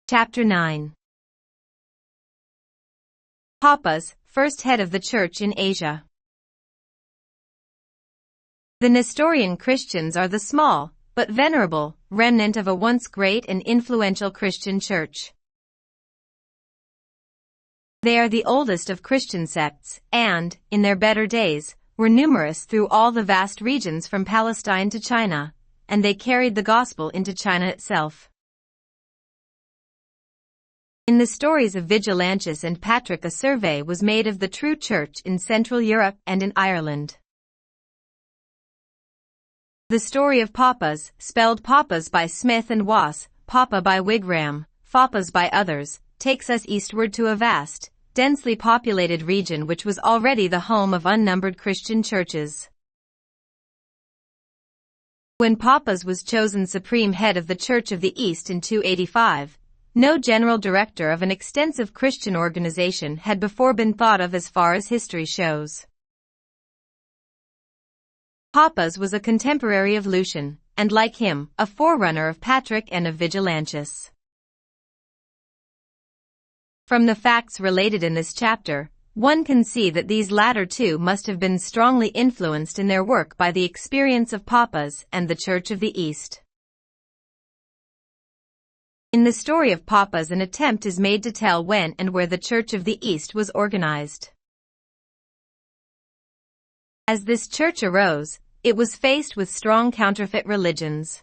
Chapter 9. Papas, first head of the Church in Asia. The Nestorian Christians are the small, but venerable, remnant of a once great and influential Christian church. They are the oldest of Christian sects, and, in their better days, were numerous through all the vast regions from Palestine to China, and they carried the gospel into China itself. In the stories of Vigilantius and Patrick, a survey was made of the true church in Central Europe and in Ireland. The story of Papas, spelled Papas by Smith and Wass, Papa by Wigram, Foppas by others, takes us eastward to a vast, densely populated region which was already the home of unnumbered Christian churches. When Papas was chosen supreme head of the Church of the East in 285, no general director of an extensive Christian organization had before been thought of as far as history shows. Papas was a contemporary of Lucian, and like him, a forerunner of Patrick and of Vigilantius. From the facts related in this chapter, one can see that these latter two must have been strongly influenced in their work by the experience of Papas and the Church of the East. In the story of Papas, an attempt is made to tell when and where the Church of the East was organized. As this church arose, it was faced with strong counterfeit religions.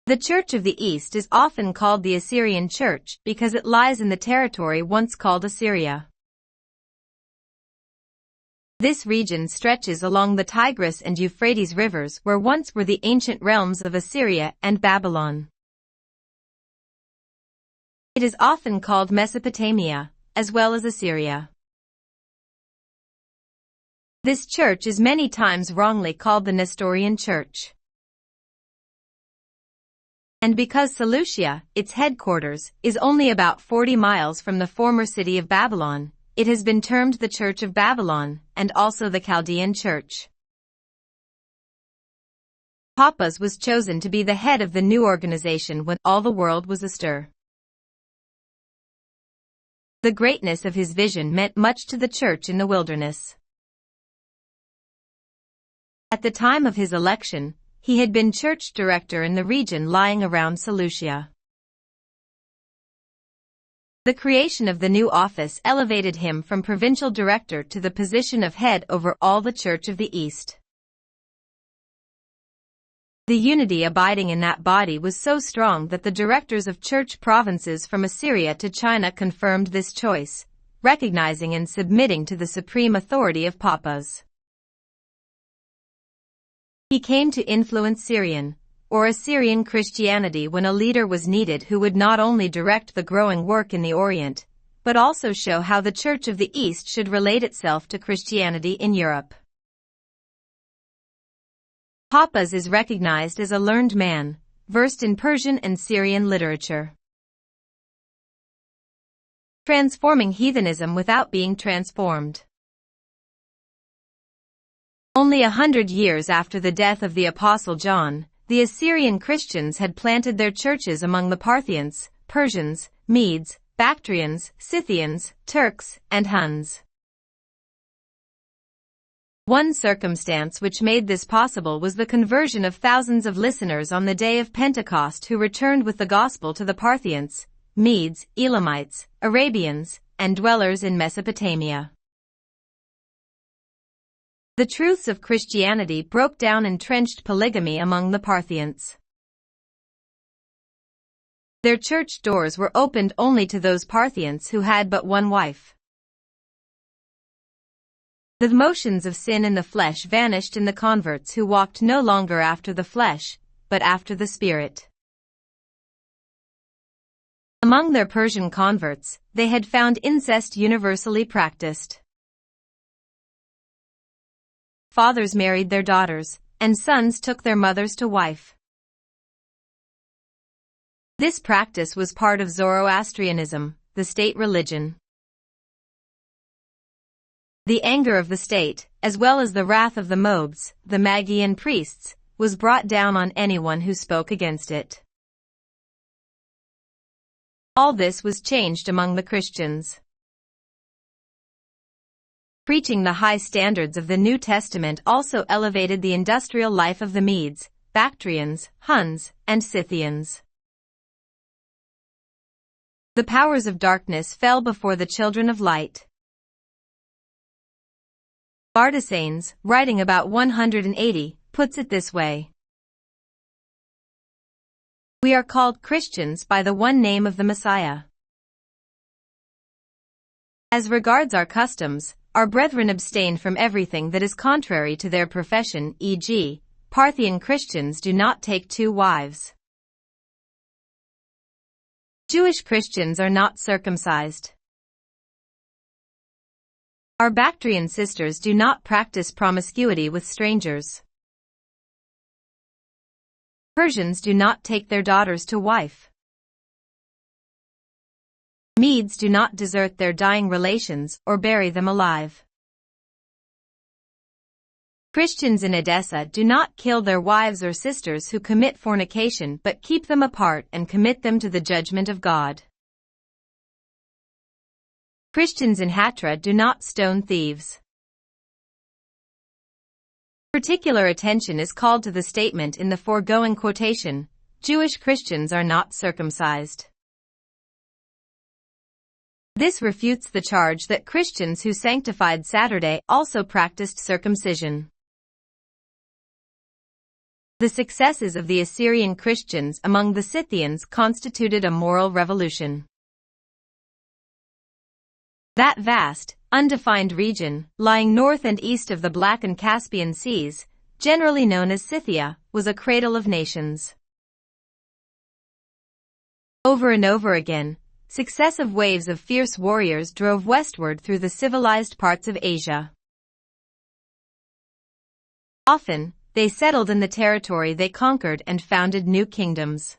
The Church of the East is often called the Assyrian Church because it lies in the territory once called Assyria. This region stretches along the Tigris and Euphrates rivers where once were the ancient realms of Assyria and Babylon. It is often called Mesopotamia, as well as Assyria. This church is many times wrongly called the Nestorian Church. And because Seleucia, its headquarters, is only about 40 miles from the former city of Babylon, it has been termed the Church of Babylon, and also the Chaldean Church. Papas was chosen to be the head of the new organization when all the world was astir. The greatness of his vision meant much to the church in the wilderness. At the time of his election, he had been church director in the region lying around Seleucia. The creation of the new office elevated him from provincial director to the position of head over all the Church of the East. The unity abiding in that body was so strong that the directors of church provinces from Assyria to China confirmed this choice, recognizing and submitting to the supreme authority of Papas. He came to influence Syrian, or Assyrian Christianity when a leader was needed who would not only direct the growing work in the Orient, but also show how the Church of the East should relate itself to Christianity in Europe. Papas is recognized as a learned man, versed in Persian and Syrian literature. Transforming heathenism without being transformed. Only 100 years after the death of the Apostle John, the Assyrian Christians had planted their churches among the Parthians, Persians, Medes, Bactrians, Scythians, Turks, and Huns. One circumstance which made this possible was the conversion of thousands of listeners on the day of Pentecost who returned with the gospel to the Parthians, Medes, Elamites, Arabians, and dwellers in Mesopotamia. The truths of Christianity broke down entrenched polygamy among the Parthians. Their church doors were opened only to those Parthians who had but one wife. The motions of sin in the flesh vanished in the converts who walked no longer after the flesh, but after the Spirit. Among their Persian converts, they had found incest universally practiced. Fathers married their daughters, and sons took their mothers to wife. This practice was part of Zoroastrianism, the state religion. The anger of the state, as well as the wrath of the Moabs, the Magian priests, was brought down on anyone who spoke against it. All this was changed among the Christians. Preaching the high standards of the New Testament also elevated the industrial life of the Medes, Bactrians, Huns, and Scythians. The powers of darkness fell before the children of light. Bardesanes, writing about 180, puts it this way. We are called Christians by the one name of the Messiah. As regards our customs, our brethren abstain from everything that is contrary to their profession, e.g., Parthian Christians do not take 2 wives. Jewish Christians are not circumcised. Our Bactrian sisters do not practice promiscuity with strangers. Persians do not take their daughters to wife. Medes do not desert their dying relations or bury them alive. Christians in Edessa do not kill their wives or sisters who commit fornication but keep them apart and commit them to the judgment of God. Christians in Hatra do not stone thieves. Particular attention is called to the statement in the foregoing quotation, Jewish Christians are not circumcised. This refutes the charge that Christians who sanctified Saturday also practiced circumcision. The successes of the Assyrian Christians among the Scythians constituted a moral revolution. That vast, undefined region, lying north and east of the Black and Caspian Seas, generally known as Scythia, was a cradle of nations. Over and over again, successive waves of fierce warriors drove westward through the civilized parts of Asia. Often, they settled in the territory they conquered and founded new kingdoms.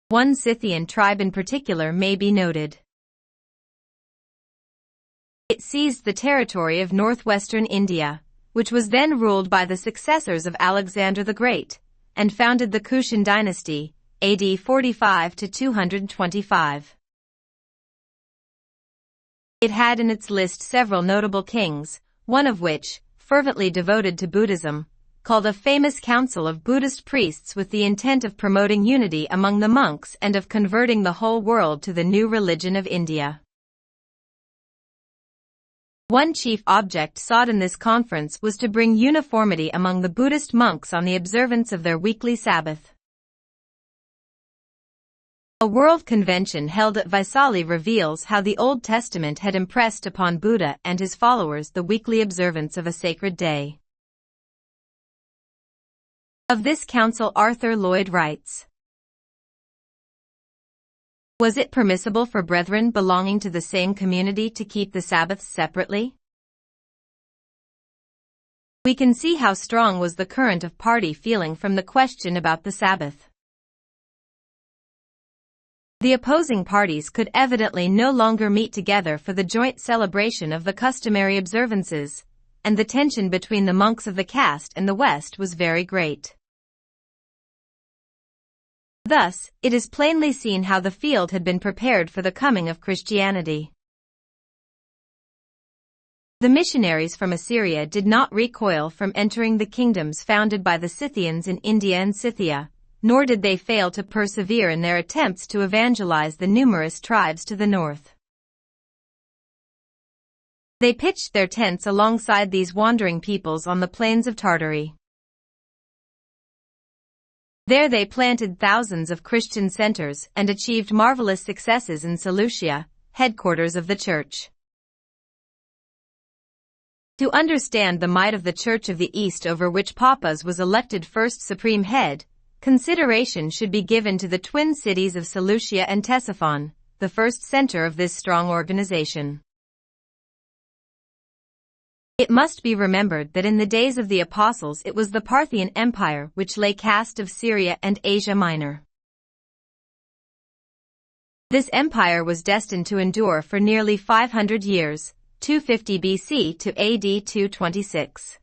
One Scythian tribe in particular may be noted. It seized the territory of northwestern India, which was then ruled by the successors of Alexander the Great, and founded the Kushan dynasty, AD 45 to 225. It had in its list several notable kings, one of which, fervently devoted to Buddhism, called a famous council of Buddhist priests with the intent of promoting unity among the monks and of converting the whole world to the new religion of India. One chief object sought in this conference was to bring uniformity among the Buddhist monks on the observance of their weekly Sabbath. A world convention held at Vaisali reveals how the Old Testament had impressed upon Buddha and his followers the weekly observance of a sacred day. Of this council Arthur Lloyd writes, was it permissible for brethren belonging to the same community to keep the Sabbaths separately? We can see how strong was the current of party feeling from the question about the Sabbath. The opposing parties could evidently no longer meet together for the joint celebration of the customary observances, and the tension between the monks of the caste and the West was very great. Thus, it is plainly seen how the field had been prepared for the coming of Christianity. The missionaries from Assyria did not recoil from entering the kingdoms founded by the Scythians in India and Scythia, nor did they fail to persevere in their attempts to evangelize the numerous tribes to the north. They pitched their tents alongside these wandering peoples on the plains of Tartary. There they planted thousands of Christian centers and achieved marvelous successes in Seleucia, headquarters of the Church. To understand the might of the Church of the East over which Papas was elected first supreme head, consideration should be given to the twin cities of Seleucia and Ctesiphon, the first center of this strong organization. It must be remembered that in the days of the Apostles it was the Parthian Empire which lay cast of Syria and Asia Minor. This empire was destined to endure for nearly 500 years, 250 BC to AD 226.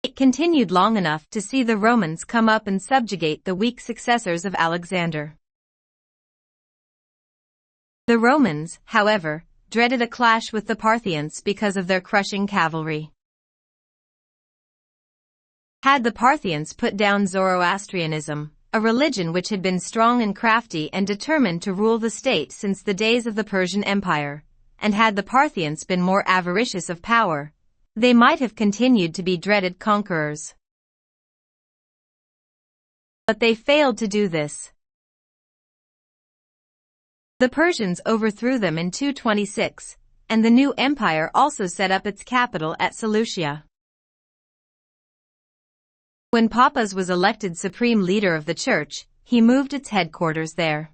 It continued long enough to see the Romans come up and subjugate the weak successors of Alexander. The Romans, however, dreaded a clash with the Parthians because of their crushing cavalry. Had the Parthians put down Zoroastrianism, a religion which had been strong and crafty and determined to rule the state since the days of the Persian Empire, and had the Parthians been more avaricious of power, they might have continued to be dreaded conquerors. But they failed to do this. The Persians overthrew them in 226, and the new empire also set up its capital at Seleucia. When Papas was elected supreme leader of the church, he moved its headquarters there.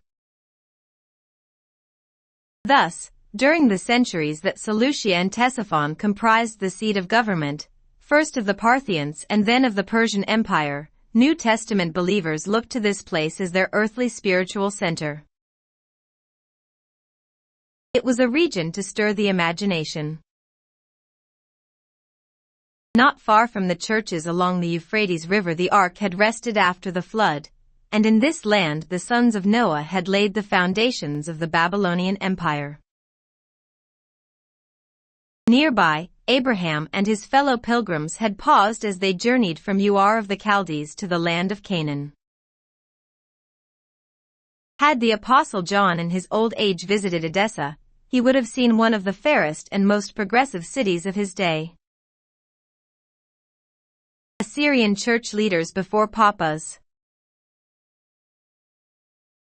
Thus, during the centuries that Seleucia and Ctesiphon comprised the seat of government, first of the Parthians and then of the Persian Empire, New Testament believers looked to this place as their earthly spiritual center. It was a region to stir the imagination. Not far from the churches along the Euphrates River the ark had rested after the flood, and in this land the sons of Noah had laid the foundations of the Babylonian Empire. Nearby, Abraham and his fellow pilgrims had paused as they journeyed from Ur of the Chaldees to the land of Canaan. Had the Apostle John in his old age visited Edessa, he would have seen one of the fairest and most progressive cities of his day. Assyrian church leaders before Papas.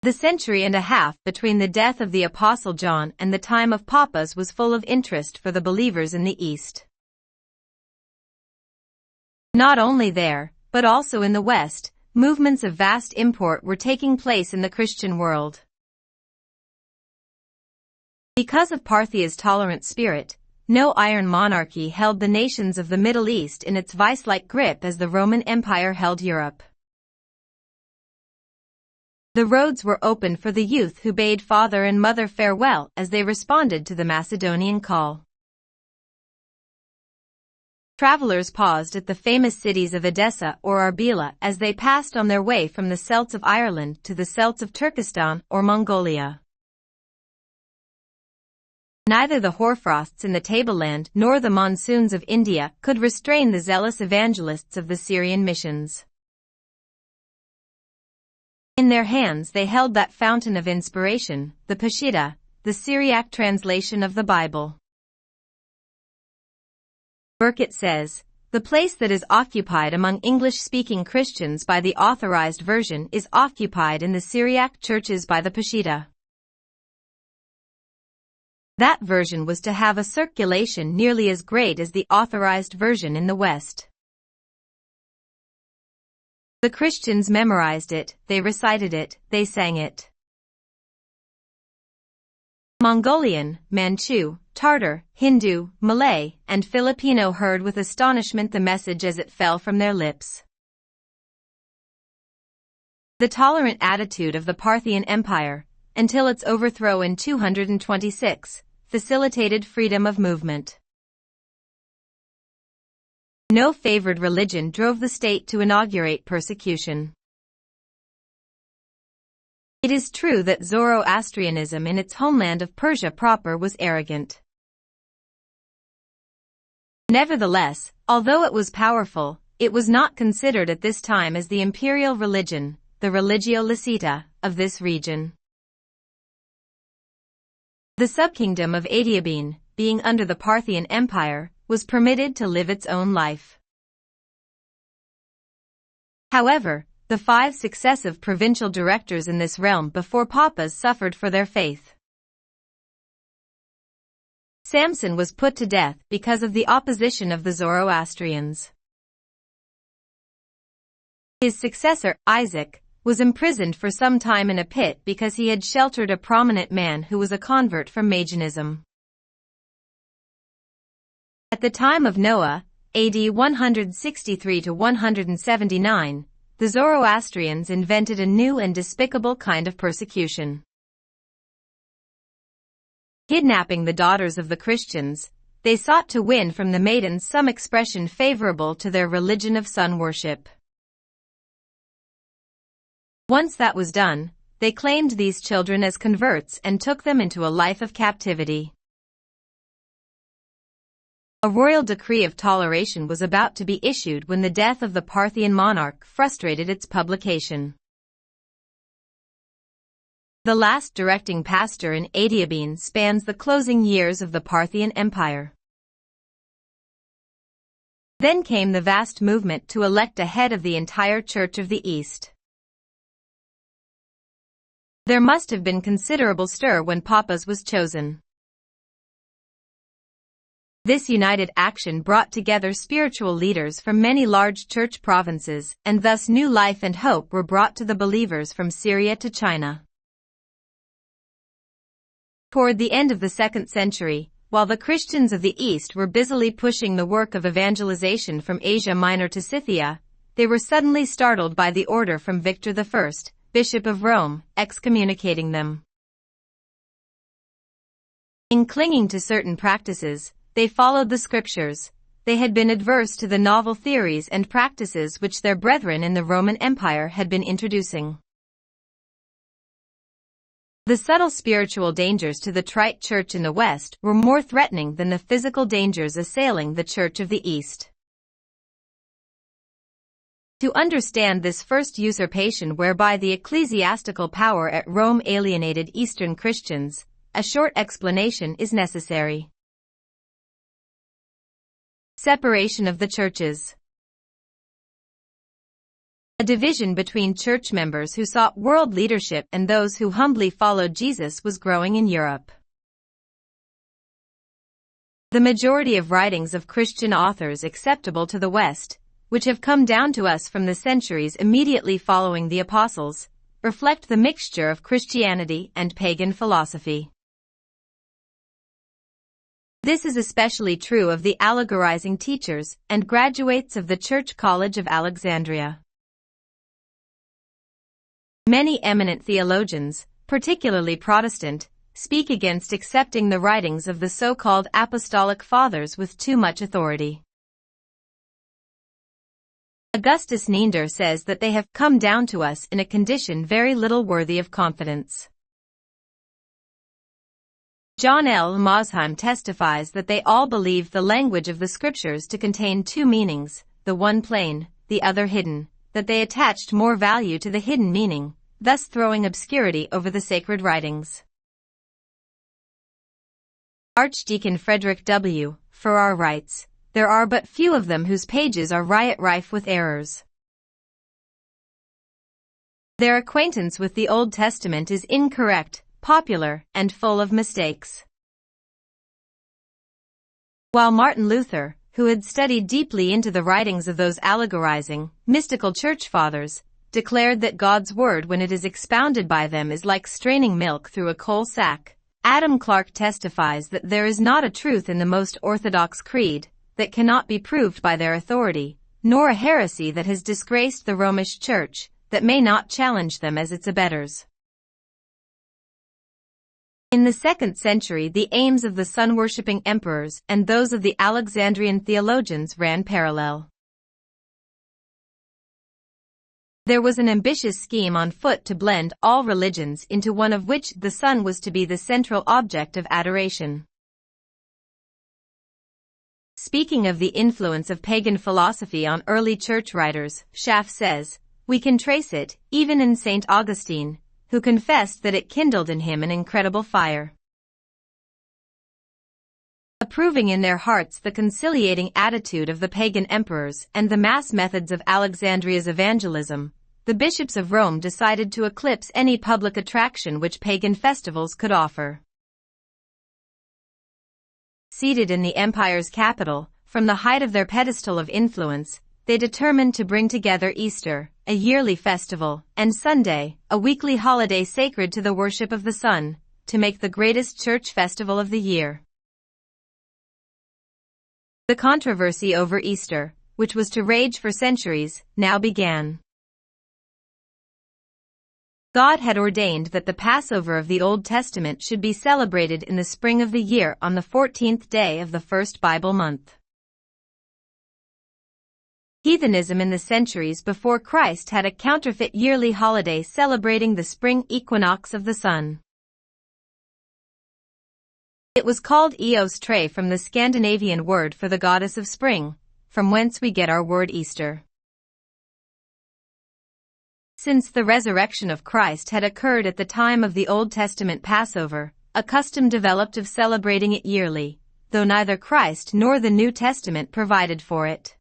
The century and a half between the death of the Apostle John and the time of Papas was full of interest for the believers in the East. Not only there, but also in the West, movements of vast import were taking place in the Christian world. Because of Parthia's tolerant spirit, no iron monarchy held the nations of the Middle East in its vice-like grip as the Roman Empire held Europe. The roads were open for the youth who bade father and mother farewell as they responded to the Macedonian call. Travelers paused at the famous cities of Edessa or Arbela as they passed on their way from the Celts of Ireland to the Celts of Turkestan or Mongolia. Neither the hoarfrosts in the tableland nor the monsoons of India could restrain the zealous evangelists of the Syrian missions. In their hands they held that fountain of inspiration, the Peshitta, the Syriac translation of the Bible. Burkitt says, "The place that is occupied among English-speaking Christians by the authorized version is occupied in the Syriac churches by the Peshitta." That version was to have a circulation nearly as great as the authorized version in the West. The Christians memorized it, they recited it, they sang it. Mongolian, Manchu, Tartar, Hindu, Malay, and Filipino heard with astonishment the message as it fell from their lips. The tolerant attitude of the Parthian Empire, until its overthrow in 226, facilitated freedom of movement. No favored religion drove the state to inaugurate persecution. It is true that Zoroastrianism in its homeland of Persia proper was arrogant. Nevertheless, although it was powerful, it was not considered at this time as the imperial religion, the religio licita, of this region. The subkingdom of Adiabene, being under the Parthian Empire, was permitted to live its own life. However, the 5 successive provincial directors in this realm before Papas suffered for their faith. Samson was put to death because of the opposition of the Zoroastrians. His successor, Isaac, was imprisoned for some time in a pit because he had sheltered a prominent man who was a convert from Magianism. At the time of Noah, AD 163 to 179, the Zoroastrians invented a new and despicable kind of persecution. Kidnapping the daughters of the Christians, they sought to win from the maidens some expression favorable to their religion of sun worship. Once that was done, they claimed these children as converts and took them into a life of captivity. A royal decree of toleration was about to be issued when the death of the Parthian monarch frustrated its publication. The last directing pastor in Adiabene spans the closing years of the Parthian Empire. Then came the vast movement to elect a head of the entire Church of the East. There must have been considerable stir when Papas was chosen. This united action brought together spiritual leaders from many large church provinces, and thus new life and hope were brought to the believers from Syria to China. Toward the end of the 2nd century, while the Christians of the East were busily pushing the work of evangelization from Asia Minor to Scythia, they were suddenly startled by the order from Victor I, Bishop of Rome, excommunicating them. In clinging to certain practices, they followed the scriptures. They had been adverse to the novel theories and practices which their brethren in the Roman Empire had been introducing. The subtle spiritual dangers to the Trite Church in the West were more threatening than the physical dangers assailing the Church of the East. To understand this first usurpation whereby the ecclesiastical power at Rome alienated Eastern Christians, a short explanation is necessary. Separation of the churches. A division between church members who sought world leadership and those who humbly followed Jesus was growing in Europe. The majority of writings of Christian authors acceptable to the West, which have come down to us from the centuries immediately following the Apostles, reflect the mixture of Christianity and pagan philosophy. This is especially true of the allegorizing teachers and graduates of the Church College of Alexandria. Many eminent theologians, particularly Protestant, speak against accepting the writings of the so-called Apostolic Fathers with too much authority. Augustus Niender says that they have come down to us in a condition very little worthy of confidence. John L. Mosheim testifies that they all believe the language of the scriptures to contain two meanings, the one plain, the other hidden, that they attached more value to the hidden meaning, thus throwing obscurity over the sacred writings. Archdeacon Frederick W. Farrar writes, "There are but few of them whose pages are riot-rife with errors. Their acquaintance with the Old Testament is incorrect, popular, and full of mistakes." While Martin Luther, who had studied deeply into the writings of those allegorizing, mystical church fathers, declared that God's word when it is expounded by them is like straining milk through a coal sack, Adam Clarke testifies that there is not a truth in the most orthodox creed that cannot be proved by their authority, nor a heresy that has disgraced the Romish Church that may not challenge them as its abettors. In the 2nd century, the aims of the sun-worshipping emperors and those of the Alexandrian theologians ran parallel. There was an ambitious scheme on foot to blend all religions into one of which the sun was to be the central object of adoration. Speaking of the influence of pagan philosophy on early church writers, Schaff says, "We can trace it, even in St. Augustine, who confessed that it kindled in him an incredible fire." Approving in their hearts the conciliating attitude of the pagan emperors and the mass methods of Alexandria's evangelism, the bishops of Rome decided to eclipse any public attraction which pagan festivals could offer. Seated in the empire's capital, from the height of their pedestal of influence, they determined to bring together Easter, a yearly festival, and Sunday, a weekly holiday sacred to the worship of the sun, to make the greatest church festival of the year. The controversy over Easter, which was to rage for centuries, now began. God had ordained that the Passover of the Old Testament should be celebrated in the spring of the year on the 14th day of the first Bible month. Heathenism in the centuries before Christ had a counterfeit yearly holiday celebrating the spring equinox of the sun. It was called Eos Tre from the Scandinavian word for the goddess of spring, from whence we get our word Easter. Since the resurrection of Christ had occurred at the time of the Old Testament Passover, a custom developed of celebrating it yearly, though neither Christ nor the New Testament provided for it.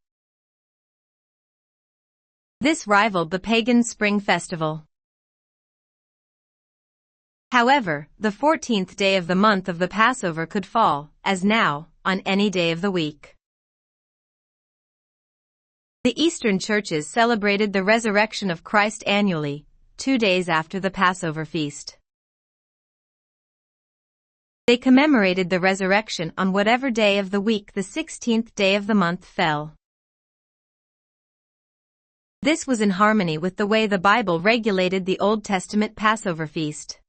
This rivaled the pagan spring festival. However, the 14th day of the month of the Passover could fall, as now, on any day of the week. The Eastern churches celebrated the resurrection of Christ annually, 2 days after the Passover feast. They commemorated the resurrection on whatever day of the week the 16th day of the month fell. This was in harmony with the way the Bible regulated the Old Testament Passover feast.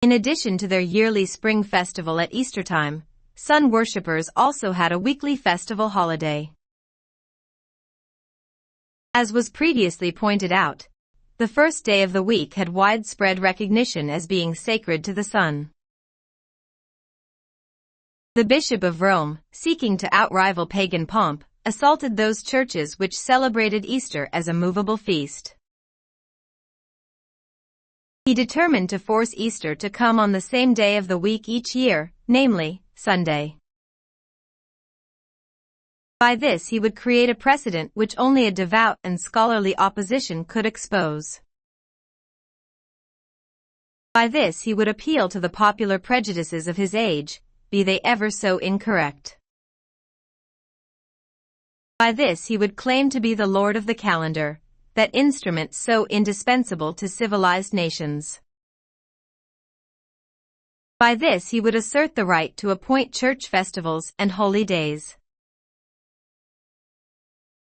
In addition to their yearly spring festival at Easter time, sun worshippers also had a weekly festival holiday. As was previously pointed out, the first day of the week had widespread recognition as being sacred to the sun. The Bishop of Rome, seeking to outrival pagan pomp, assaulted those churches which celebrated Easter as a movable feast. He determined to force Easter to come on the same day of the week each year, namely, Sunday. By this he would create a precedent which only a devout and scholarly opposition could expose. By this he would appeal to the popular prejudices of his age, be they ever so incorrect. By this he would claim to be the lord of the calendar, that instrument so indispensable to civilized nations. By this he would assert the right to appoint church festivals and holy days.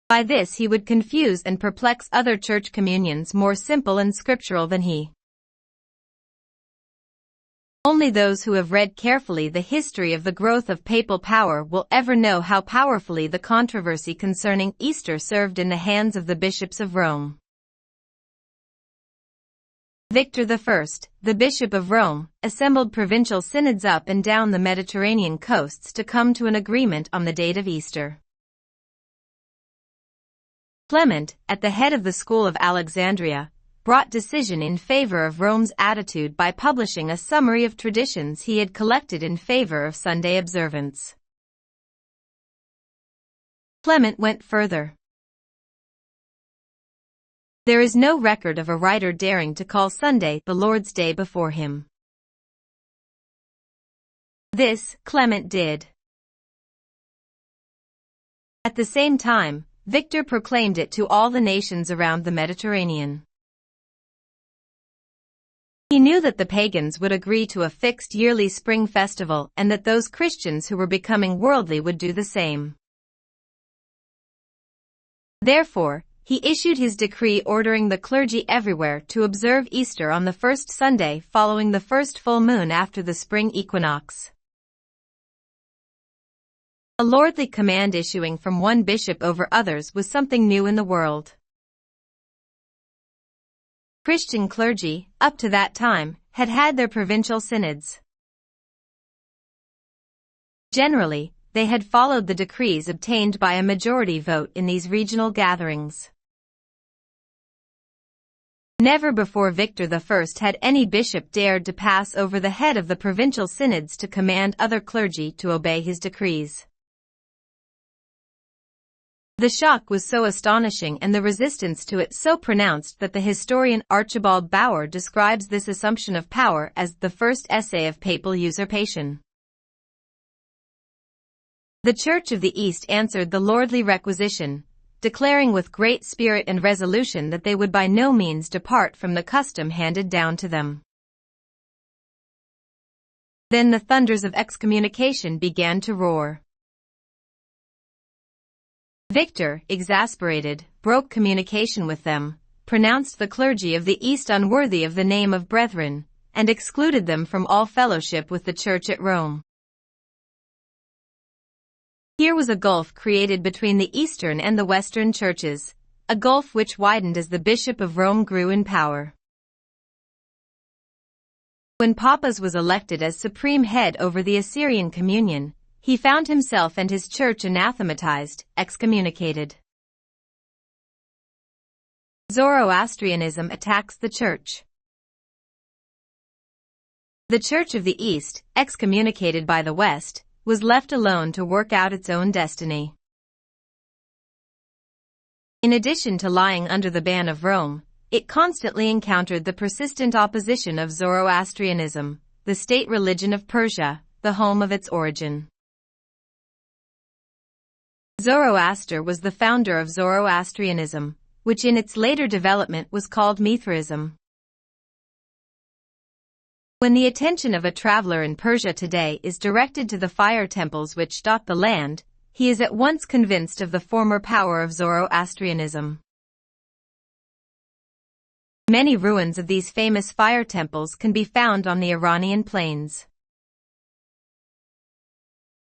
By this he would confuse and perplex other church communions more simple and scriptural than he. Only those who have read carefully the history of the growth of papal power will ever know how powerfully the controversy concerning Easter served in the hands of the bishops of Rome. Victor I, the Bishop of Rome, assembled provincial synods up and down the Mediterranean coasts to come to an agreement on the date of Easter. Clement, at the head of the school of Alexandria, brought decision in favor of Rome's attitude by publishing a summary of traditions he had collected in favor of Sunday observance. Clement went further. There is no record of a writer daring to call Sunday the Lord's Day before him. This, Clement did. At the same time, Victor proclaimed it to all the nations around the Mediterranean. He knew that the pagans would agree to a fixed yearly spring festival and that those Christians who were becoming worldly would do the same. Therefore, he issued his decree ordering the clergy everywhere to observe Easter on the first Sunday following the first full moon after the spring equinox. A lordly command issuing from one bishop over others was something new in the world. Christian clergy, up to that time, had had their provincial synods. Generally, they had followed the decrees obtained by a majority vote in these regional gatherings. Never before Victor I had any bishop dared to pass over the head of the provincial synods to command other clergy to obey his decrees. The shock was so astonishing and the resistance to it so pronounced that the historian Archibald Bower describes this assumption of power as the first essay of papal usurpation. The Church of the East answered the lordly requisition, declaring with great spirit and resolution that they would by no means depart from the custom handed down to them. Then the thunders of excommunication began to roar. Victor, exasperated, broke communication with them, pronounced the clergy of the East unworthy of the name of brethren, and excluded them from all fellowship with the Church at Rome. Here was a gulf created between the Eastern and the Western churches, a gulf which widened as the Bishop of Rome grew in power. When Papas was elected as supreme head over the Assyrian communion, he found himself and his church anathematized, excommunicated. Zoroastrianism attacks the Church. The Church of the East, excommunicated by the West, was left alone to work out its own destiny. In addition to lying under the ban of Rome, it constantly encountered the persistent opposition of Zoroastrianism, the state religion of Persia, the home of its origin. Zoroaster was the founder of Zoroastrianism, which in its later development was called Mithraism. When the attention of a traveler in Persia today is directed to the fire temples which dot the land, he is at once convinced of the former power of Zoroastrianism. Many ruins of these famous fire temples can be found on the Iranian plains.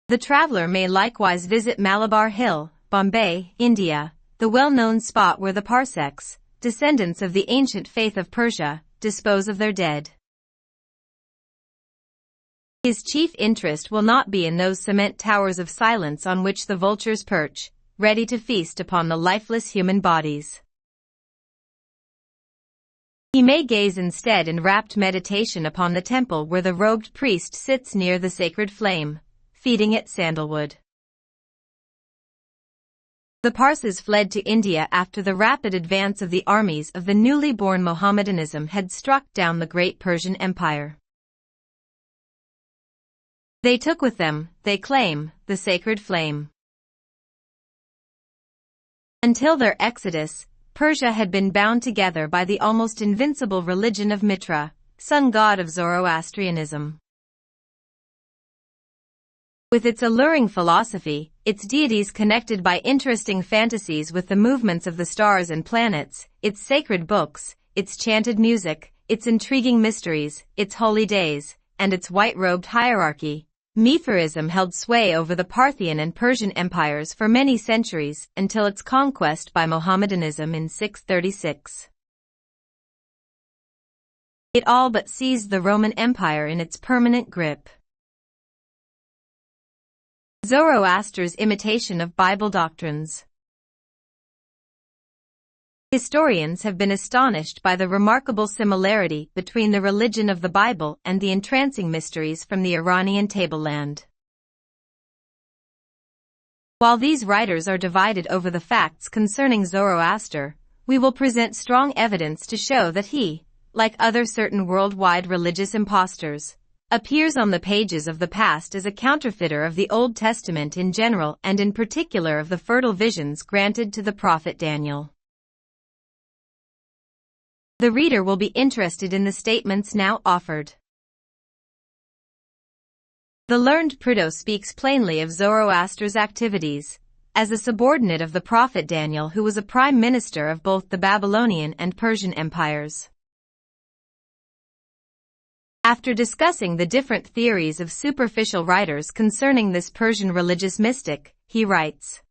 The traveler may likewise visit Malabar Hill, Bombay, India, the well-known spot where the Parsecs, descendants of the ancient faith of Persia, dispose of their dead. His chief interest will not be in those cement towers of silence on which the vultures perch, ready to feast upon the lifeless human bodies. He may gaze instead in rapt meditation upon the temple where the robed priest sits near the sacred flame, feeding it sandalwood. The Parsis fled to India after the rapid advance of the armies of the newly born Mohammedanism had struck down the great Persian Empire. They took with them, they claim, the sacred flame. Until their exodus, Persia had been bound together by the almost invincible religion of Mitra, sun god of Zoroastrianism. With its alluring philosophy, its deities connected by interesting fantasies with the movements of the stars and planets, its sacred books, its chanted music, its intriguing mysteries, its holy days, and its white-robed hierarchy, Mithraism held sway over the Parthian and Persian empires for many centuries until its conquest by Mohammedanism in 636. It all but seized the Roman Empire in its permanent grip. Zoroaster's imitation of Bible doctrines. Historians have been astonished by the remarkable similarity between the religion of the Bible and the entrancing mysteries from the Iranian tableland. While these writers are divided over the facts concerning Zoroaster, we will present strong evidence to show that he, like other certain worldwide religious impostors, appears on the pages of the past as a counterfeiter of the Old Testament in general and in particular of the fertile visions granted to the prophet Daniel. The reader will be interested in the statements now offered. The learned Prideaux speaks plainly of Zoroaster's activities as a subordinate of the prophet Daniel, who was a prime minister of both the Babylonian and Persian empires. After discussing the different theories of superficial writers concerning this Persian religious mystic, he writes,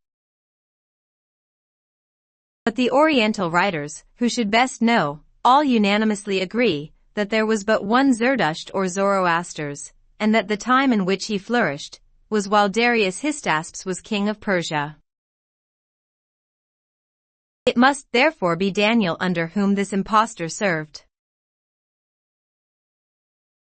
"But the Oriental writers, who should best know, all unanimously agree that there was but one Zerdusht or Zoroasters, and that the time in which he flourished was while Darius Hystaspes was king of Persia. It must therefore be Daniel under whom this impostor served.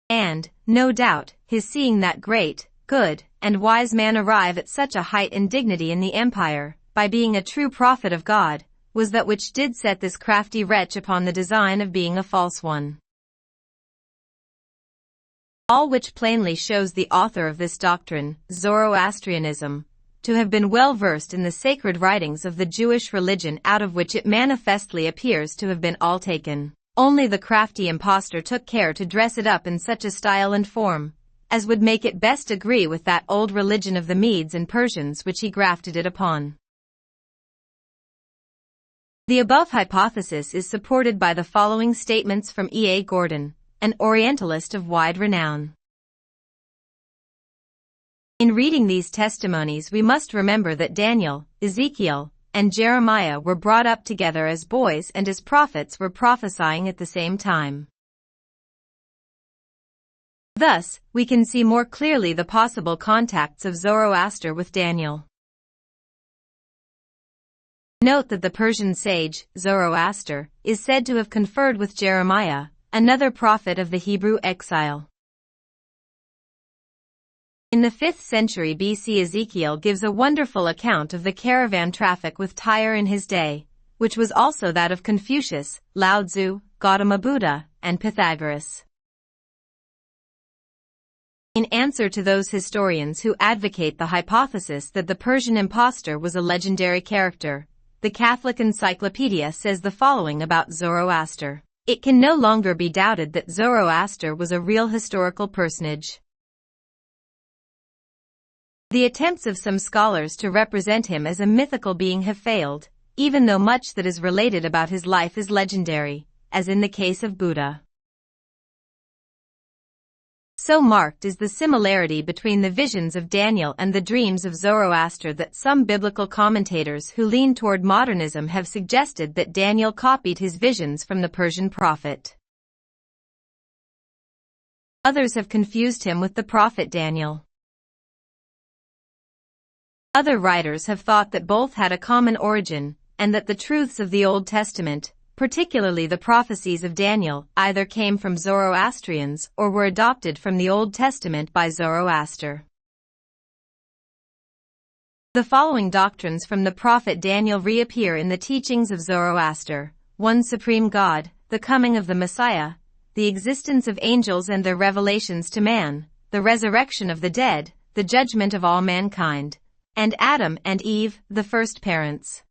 And, no doubt, his seeing that great, good, and wise man arrive at such a height and dignity in the empire, by being a true prophet of God, was that which did set this crafty wretch upon the design of being a false one. All which plainly shows the author of this doctrine, Zoroastrianism, to have been well versed in the sacred writings of the Jewish religion out of which it manifestly appears to have been all taken. Only the crafty impostor took care to dress it up in such a style and form as would make it best agree with that old religion of the Medes and Persians which he grafted it upon. The above hypothesis is supported by the following statements from E. A. Gordon, an Orientalist of wide renown. In reading these testimonies, we must remember that Daniel, Ezekiel, and Jeremiah were brought up together as boys and as prophets were prophesying at the same time. Thus, we can see more clearly the possible contacts of Zoroaster with Daniel. Note that the Persian sage, Zoroaster, is said to have conferred with Jeremiah, another prophet of the Hebrew exile. In the 5th century BC, Ezekiel gives a wonderful account of the caravan traffic with Tyre in his day, which was also that of Confucius, Lao Tzu, Gautama Buddha, and Pythagoras. In answer to those historians who advocate the hypothesis that the Persian impostor was a legendary character, the Catholic Encyclopedia says the following about Zoroaster. It can no longer be doubted that Zoroaster was a real historical personage. The attempts of some scholars to represent him as a mythical being have failed, even though much that is related about his life is legendary, as in the case of Buddha. So marked is the similarity between the visions of Daniel and the dreams of Zoroaster that some biblical commentators who lean toward modernism have suggested that Daniel copied his visions from the Persian prophet. Others have confused him with the prophet Daniel. Other writers have thought that both had a common origin, and that the truths of the Old Testament, particularly the prophecies of Daniel, either came from Zoroastrians or were adopted from the Old Testament by Zoroaster. The following doctrines from the prophet Daniel reappear in the teachings of Zoroaster: one supreme God, the coming of the Messiah, the existence of angels and their revelations to man, the resurrection of the dead, the judgment of all mankind, and Adam and Eve, the first parents.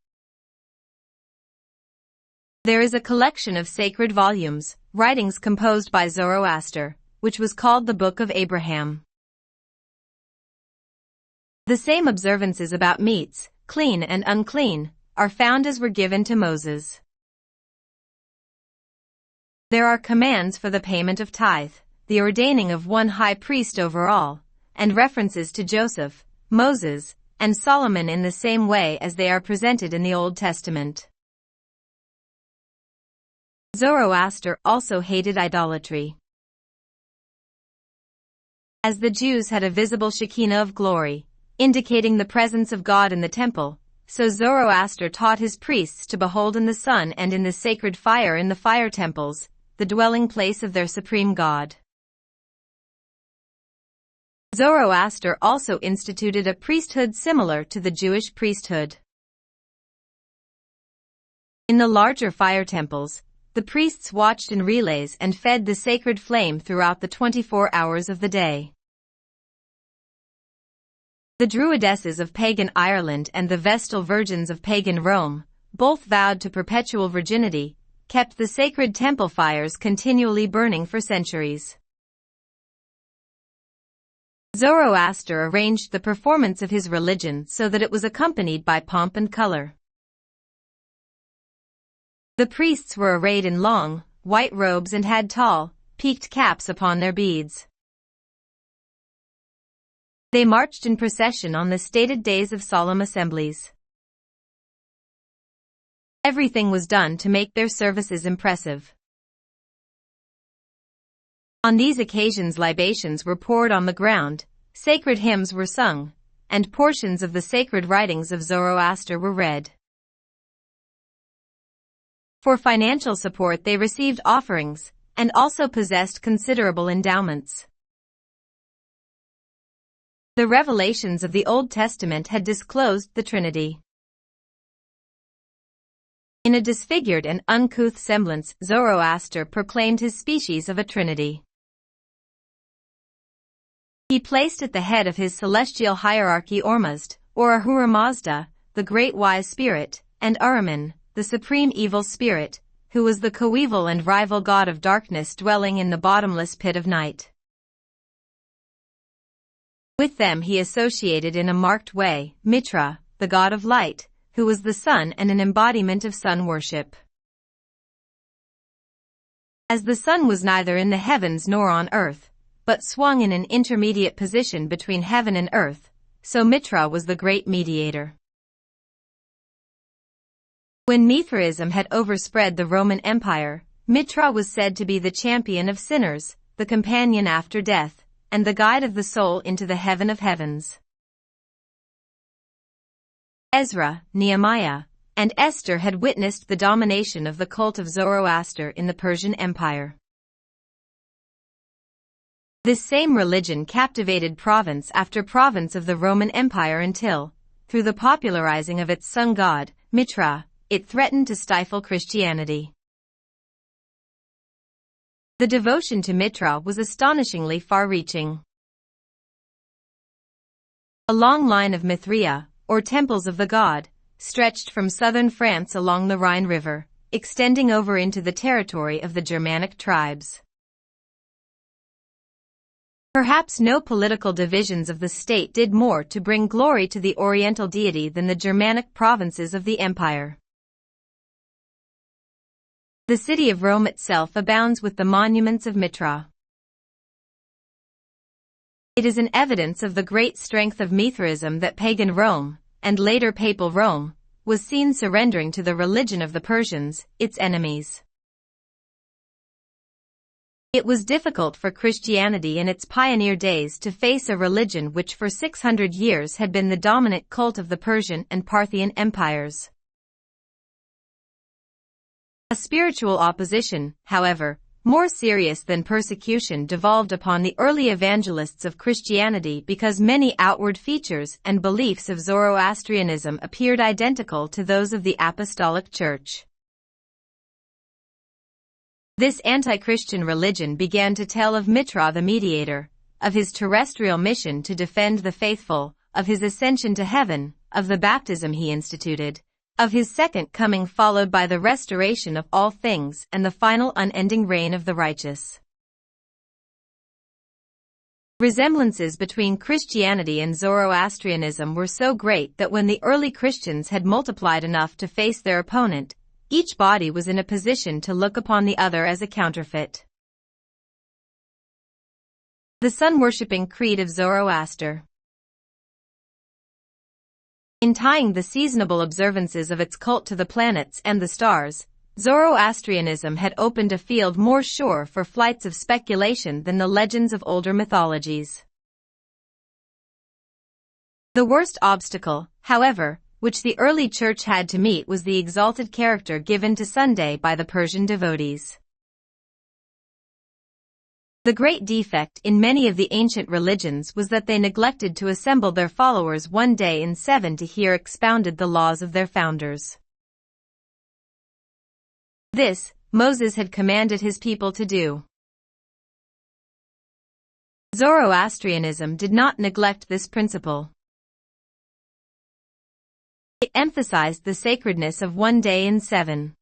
There is a collection of sacred volumes, writings composed by Zoroaster, which was called the Book of Abraham. The same observances about meats, clean and unclean, are found as were given to Moses. There are commands for the payment of tithe, the ordaining of one high priest over all, and references to Joseph, Moses, and Solomon in the same way as they are presented in the Old Testament. Zoroaster also hated idolatry. As the Jews had a visible Shekinah of glory, indicating the presence of God in the temple, so Zoroaster taught his priests to behold in the sun and in the sacred fire in the fire temples, the dwelling place of their supreme God. Zoroaster also instituted a priesthood similar to the Jewish priesthood. In the larger fire temples, the priests watched in relays and fed the sacred flame throughout the 24 hours of the day. The Druidesses of pagan Ireland and the Vestal Virgins of pagan Rome, both vowed to perpetual virginity, kept the sacred temple fires continually burning for centuries. Zoroaster arranged the performance of his religion so that it was accompanied by pomp and color. The priests were arrayed in long, white robes and had tall, peaked caps upon their beads. They marched in procession on the stated days of solemn assemblies. Everything was done to make their services impressive. On these occasions libations were poured on the ground, sacred hymns were sung, and portions of the sacred writings of Zoroaster were read. For financial support they received offerings, and also possessed considerable endowments. The revelations of the Old Testament had disclosed the Trinity. In a disfigured and uncouth semblance, Zoroaster proclaimed his species of a Trinity. He placed at the head of his celestial hierarchy Ormuzd, or Ahura Mazda, the great wise spirit, and Ahriman, the supreme evil spirit, who was the coeval and rival god of darkness dwelling in the bottomless pit of night. With them he associated in a marked way Mitra, the god of light, who was the sun and an embodiment of sun worship. As the sun was neither in the heavens nor on earth, but swung in an intermediate position between heaven and earth, so Mitra was the great mediator. When Mithraism had overspread the Roman Empire, Mitra was said to be the champion of sinners, the companion after death, and the guide of the soul into the heaven of heavens. Ezra, Nehemiah, and Esther had witnessed the domination of the cult of Zoroaster in the Persian Empire. This same religion captivated province after province of the Roman Empire until, through the popularizing of its sun god, Mitra, it threatened to stifle Christianity. The devotion to Mitra was astonishingly far-reaching. A long line of Mithraea, or temples of the god, stretched from southern France along the Rhine River, extending over into the territory of the Germanic tribes. Perhaps no political divisions of the state did more to bring glory to the Oriental deity than the Germanic provinces of the empire. The city of Rome itself abounds with the monuments of Mitra. It is an evidence of the great strength of Mithraism that pagan Rome, and later papal Rome, was seen surrendering to the religion of the Persians, its enemies. It was difficult for Christianity in its pioneer days to face a religion which for 600 years had been the dominant cult of the Persian and Parthian empires. A spiritual opposition, however, more serious than persecution devolved upon the early evangelists of Christianity because many outward features and beliefs of Zoroastrianism appeared identical to those of the Apostolic Church. This anti-Christian religion began to tell of Mitra the mediator, of his terrestrial mission to defend the faithful, of his ascension to heaven, of the baptism he instituted, of his second coming followed by the restoration of all things and the final unending reign of the righteous. Resemblances between Christianity and Zoroastrianism were so great that when the early Christians had multiplied enough to face their opponent, each body was in a position to look upon the other as a counterfeit. The sun-worshipping creed of Zoroaster. In tying the seasonable observances of its cult to the planets and the stars, Zoroastrianism had opened a field more sure for flights of speculation than the legends of older mythologies. The worst obstacle, however, which the early church had to meet was the exalted character given to Sunday by the Persian devotees. The great defect in many of the ancient religions was that they neglected to assemble their followers one day in 7 to hear expounded the laws of their founders. This, Moses had commanded his people to do. Zoroastrianism did not neglect this principle. It emphasized the sacredness of one day in 7.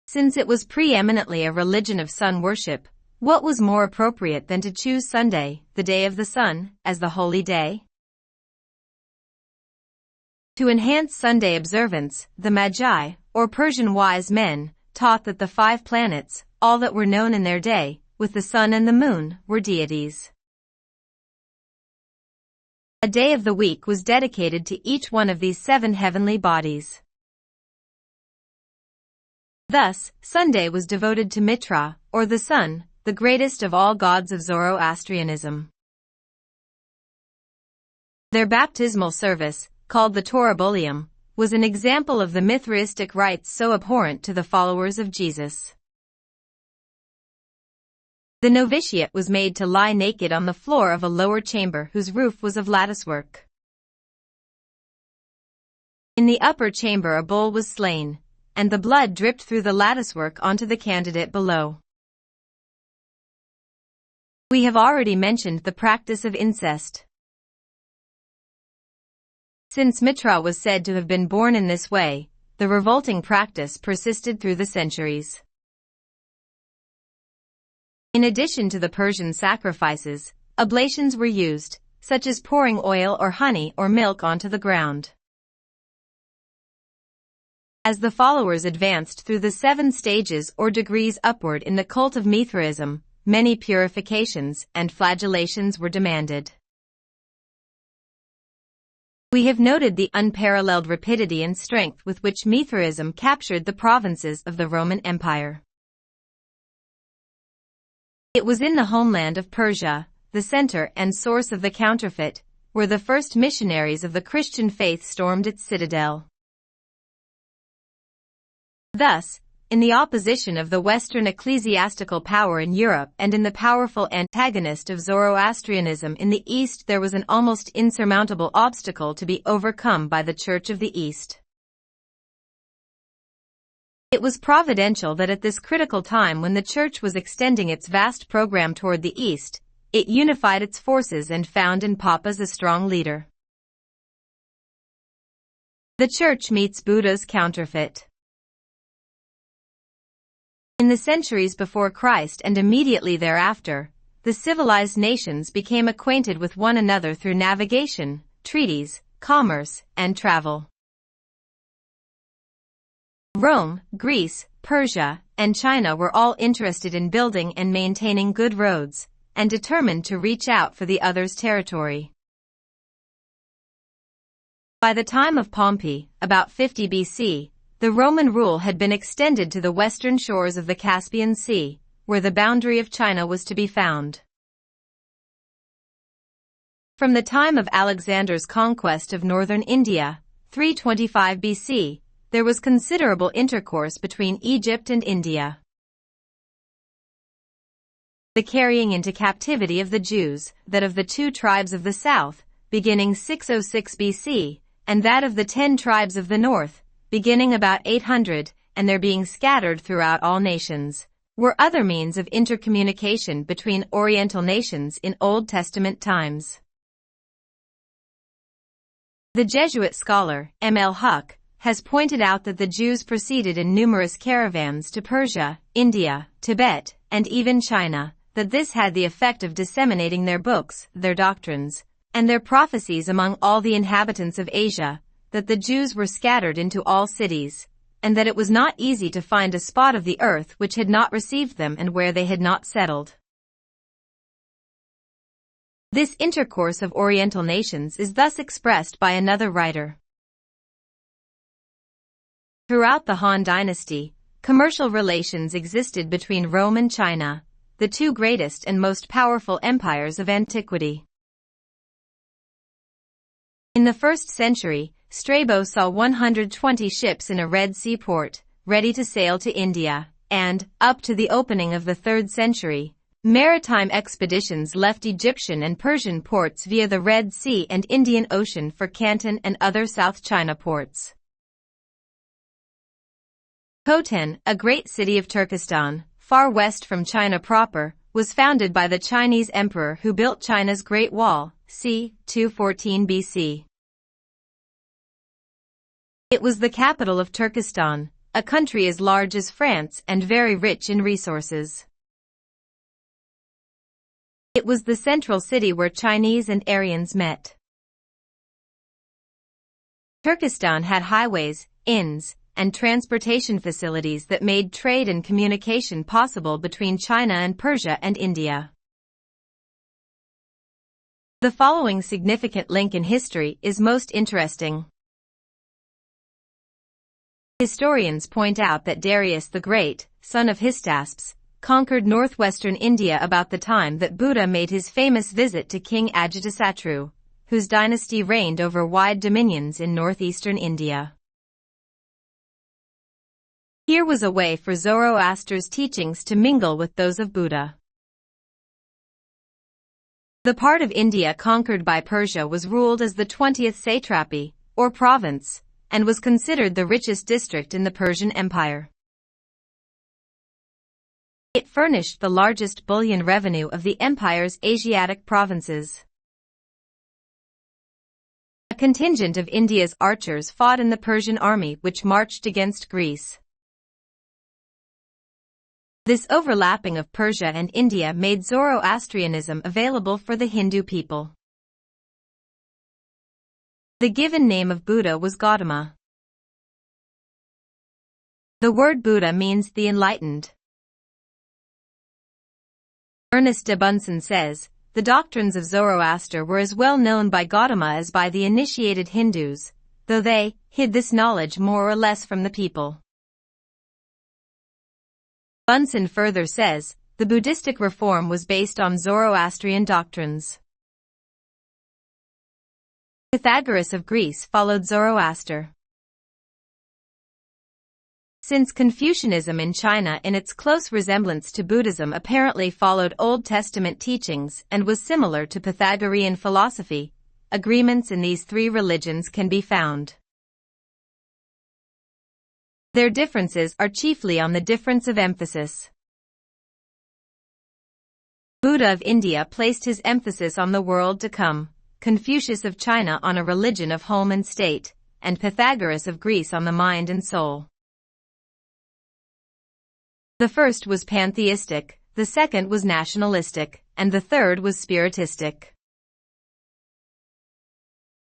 Since it was preeminently a religion of sun worship, what was more appropriate than to choose Sunday, the day of the sun, as the holy day? To enhance Sunday observance, the Magi, or Persian wise men, taught that the 5 planets, all that were known in their day, with the sun and the moon, were deities. A day of the week was dedicated to each one of these 7 heavenly bodies. Thus, Sunday was devoted to Mitra, or the sun, the greatest of all gods of Zoroastrianism. Their baptismal service, called the Torabolium, was an example of the Mithraistic rites so abhorrent to the followers of Jesus. The novitiate was made to lie naked on the floor of a lower chamber whose roof was of latticework. In the upper chamber a bull was slain, and the blood dripped through the latticework onto the candidate below. We have already mentioned the practice of incest. Since Mitra was said to have been born in this way, the revolting practice persisted through the centuries. In addition to the Persian sacrifices, oblations were used, such as pouring oil or honey or milk onto the ground. As the followers advanced through the 7 stages or degrees upward in the cult of Mithraism, many purifications and flagellations were demanded. We have noted the unparalleled rapidity and strength with which Mithraism captured the provinces of the Roman Empire. It was in the homeland of Persia, the center and source of the counterfeit, where the first missionaries of the Christian faith stormed its citadel. Thus, in the opposition of the Western ecclesiastical power in Europe and in the powerful antagonist of Zoroastrianism in the East, there was an almost insurmountable obstacle to be overcome by the Church of the East. It was providential that at this critical time when the Church was extending its vast program toward the East, it unified its forces and found in Papas a strong leader. The Church meets Buddha's counterfeit. In the centuries before Christ and immediately thereafter, the civilized nations became acquainted with one another through navigation, treaties, commerce, and travel. Rome, Greece, Persia, and China were all interested in building and maintaining good roads, and determined to reach out for the other's territory. By the time of Pompey, about 50 BC, the Roman rule had been extended to the western shores of the Caspian Sea, where the boundary of China was to be found. From the time of Alexander's conquest of northern India, 325 BC, there was considerable intercourse between Egypt and India. The carrying into captivity of the Jews, that of the 2 tribes of the south, beginning 606 BC, and that of the 10 tribes of the north, beginning about 800, and their being scattered throughout all nations, were other means of intercommunication between Oriental nations in Old Testament times. The Jesuit scholar, M.L. Huck, has pointed out that the Jews proceeded in numerous caravans to Persia, India, Tibet, and even China, that this had the effect of disseminating their books, their doctrines, and their prophecies among all the inhabitants of Asia, that the Jews were scattered into all cities, and that it was not easy to find a spot of the earth which had not received them and where they had not settled. This intercourse of Oriental nations is thus expressed by another writer. Throughout the Han Dynasty, commercial relations existed between Rome and China, the 2 greatest and most powerful empires of antiquity. In the 1st century, Strabo saw 120 ships in a Red Sea port, ready to sail to India, and, up to the opening of the 3rd century, maritime expeditions left Egyptian and Persian ports via the Red Sea and Indian Ocean for Canton and other South China ports. Khotan, a great city of Turkestan, far west from China proper, was founded by the Chinese emperor who built China's Great Wall, c. 214 BC. It was the capital of Turkestan, a country as large as France and very rich in resources. It was the central city where Chinese and Aryans met. Turkestan had highways, inns, and transportation facilities that made trade and communication possible between China and Persia and India. The following significant link in history is most interesting. Historians point out that Darius the Great, son of Hystaspes, conquered northwestern India about the time that Buddha made his famous visit to King Ajatasattu, whose dynasty reigned over wide dominions in northeastern India. Here was a way for Zoroaster's teachings to mingle with those of Buddha. The part of India conquered by Persia was ruled as the 20th satrapy, or province, and was considered the richest district in the Persian Empire. It furnished the largest bullion revenue of the empire's Asiatic provinces. A contingent of India's archers fought in the Persian army which marched against Greece. This overlapping of Persia and India made Zoroastrianism available for the Hindu people. The given name of Buddha was Gautama. The word Buddha means the enlightened. Ernest de Bunsen says, the doctrines of Zoroaster were as well known by Gautama as by the initiated Hindus, though they hid this knowledge more or less from the people. Bunsen further says, the Buddhistic reform was based on Zoroastrian doctrines. Pythagoras of Greece followed Zoroaster. Since Confucianism in China in its close resemblance to Buddhism apparently followed Old Testament teachings and was similar to Pythagorean philosophy, agreements in these three religions can be found. Their differences are chiefly on the difference of emphasis. Buddha of India placed his emphasis on the world to come, Confucius of China on a religion of home and state, and Pythagoras of Greece on the mind and soul. The first was pantheistic, the second was nationalistic, and the third was spiritistic.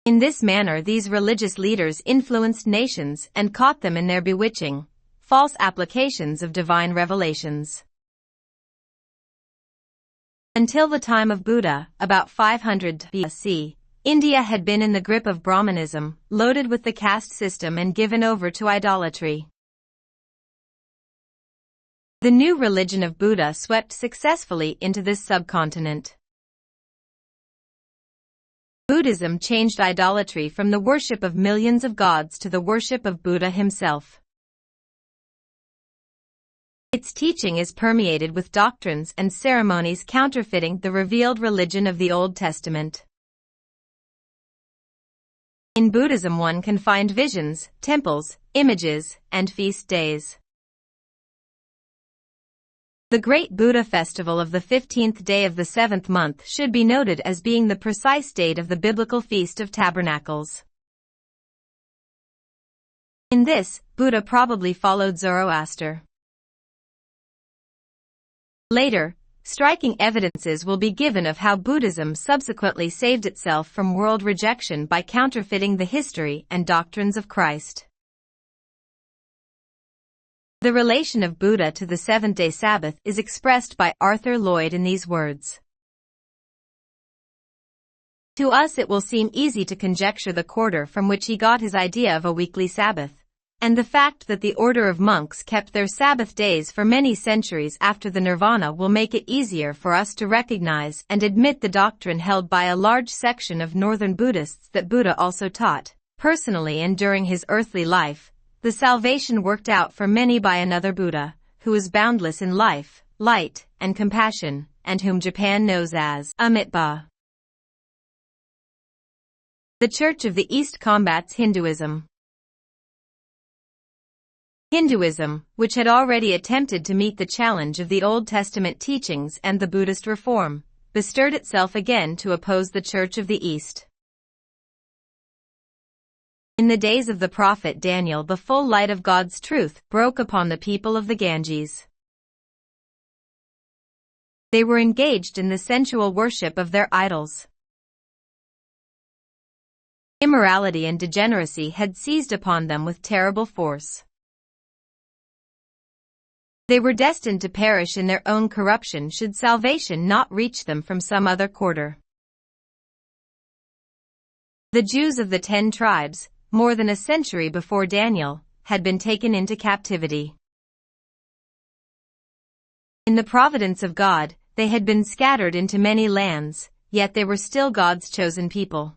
In this manner these religious leaders influenced nations and caught them in their bewitching, false applications of divine revelations. Until the time of Buddha, about 500 BC, India had been in the grip of Brahmanism, loaded with the caste system and given over to idolatry. The new religion of Buddha swept successfully into this subcontinent. Buddhism changed idolatry from the worship of millions of gods to the worship of Buddha himself. Its teaching is permeated with doctrines and ceremonies counterfeiting the revealed religion of the Old Testament. In Buddhism one can find visions, temples, images, and feast days. The great Buddha festival of the 15th day of the 7th month should be noted as being the precise date of the biblical Feast of Tabernacles. In this, Buddha probably followed Zoroaster. Later, striking evidences will be given of how Buddhism subsequently saved itself from world rejection by counterfeiting the history and doctrines of Christ. The relation of Buddha to the seventh-day Sabbath is expressed by Arthur Lloyd in these words. To us it will seem easy to conjecture the quarter from which he got his idea of a weekly Sabbath, and the fact that the order of monks kept their Sabbath days for many centuries after the Nirvana will make it easier for us to recognize and admit the doctrine held by a large section of northern Buddhists that Buddha also taught, personally and during his earthly life, the salvation worked out for many by another Buddha, who is boundless in life, light, and compassion, and whom Japan knows as Amitabha. The Church of the East combats Hinduism. Hinduism, which had already attempted to meet the challenge of the Old Testament teachings and the Buddhist reform, bestirred itself again to oppose the Church of the East. In the days of the prophet Daniel, the full light of God's truth broke upon the people of the Ganges. They were engaged in the sensual worship of their idols. Immorality and degeneracy had seized upon them with terrible force. They were destined to perish in their own corruption should salvation not reach them from some other quarter. The Jews of the 10 tribes, more than a century before Daniel, had been taken into captivity. In the providence of God, they had been scattered into many lands, yet they were still God's chosen people.